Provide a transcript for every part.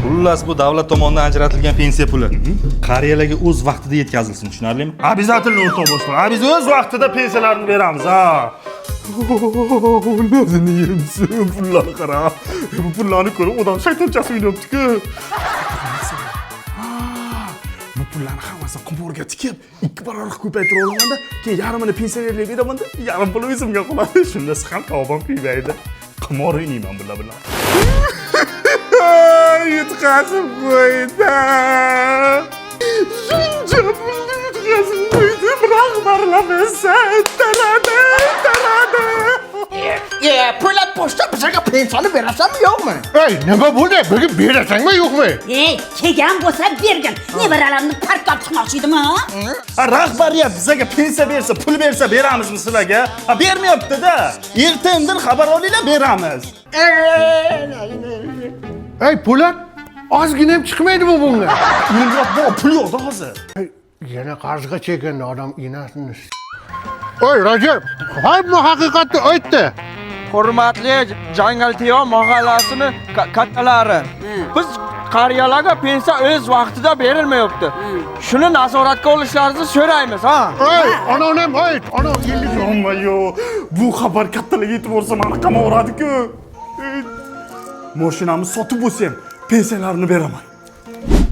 Xullas bu davlat tomonidan ajratilgan pensiya puli. Qariyalarga o'z vaqtida yetkazilsin, tushunarlimi? Обязательно o'rtoq boshliq. Biz o'z vaqtida pensiyalarni beramiz, ha. O'zini yemsin, pullarni qara. Bu pullarni ko'rib odam shaytonchasi o'ynayapti-ku. Bu pullarni hammasini qimorga tikib, 2 barobar ko'paytira olamanda, keyin yarmini pensionerlarga beraman-da, yarim puli o'zimga qoladi. Shunda ham tavbam kuymaydi. Qimor o'ynayman bular bilan. Yutqazib qo'ydi. Shuncha pulni yutqazib qo'ydi. Rahbarlarimiz taradi. Po'lat pochta bizga pensiyani berasanmi yo'qmi? Ey, nima bo'ldi? Bugun berasanmi yo'qmi? Kelgan bo'lsa bergin. Nevaralarni parkab chiqmoqchi edimi? Rahbariyat bizga pensiya bersa, pul bersa beramizmi sizlarga? Bermayapti-da. Erta-indin xabar olinglar, beramiz. Ey, Po'lat, ozgina ham chiqmaydimi bunga? Yo'q, bu pul yo'qda hozir. Yana qarzga chekkan odam inasini. Oy, Rajab, bu haqiqatni aytdi. Hurmatli Jangaltiyo mahallasini kattalari. Biz qariyalarga pensiya o'z vaqtida berilmayapti. Shuni nazoratga olishlaringizni so'raymiz, ha? Ey, anonim ayt, ana yillik Yo'q, bu xabar kattalarga yetib borsa meni qamoqradi-ku. Mashinamni sotib bo'lsam, pensiyalarni beraman.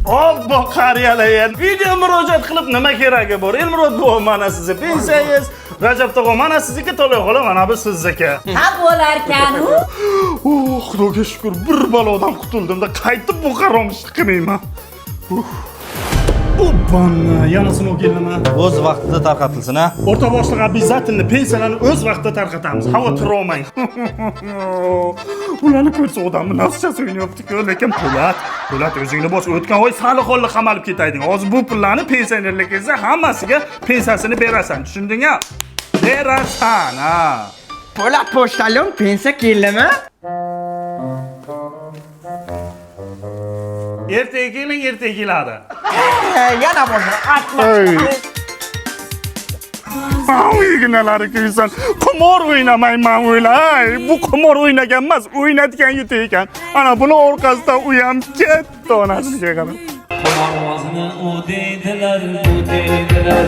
Obbo qariyalar, video murojaat qilib nima keragi bor? Elmurod bo'l, mana sizni pensiyangiz. Rajab tog'a, mana sizniki, To'lay xola, mana bu sizniki. Ha bo'larkan-u. Xudoga shukr, bir balodan qutuldimda, qaytib bu qaromishni qilmayman. Obbana, yana sinov keldimi? O'z vaqtida tarqatilsin, ha? O'rta boshliq обязательно pensiyalarni o'z vaqtida tarqatamiz. Xavotir olmang. Ularni ko'rsa odamni nafsasi o'ynayapti-ku, lekin Po'lat o'zingni bos. O'tgan oy Salihxonni qamalib ketayding. Hozir bu pullarni pensionerlar kelsa, hammasiga pensiyasini berasan, tushunding-a? Berasan, ha. Po'lat pochtalon pensiya keldimi? Ertaga keling, ertaga keladi. Yana bo'lsa, O'yinalari kuysan. Qimor o'ynamayman o'ylay. Bu qimor o'ynagan emas, o'ynatgan yuti ekan. Ana buni orqasidan u ham ketdi onasiga qarab. Qimorvozni u deydilar, bu deydilar.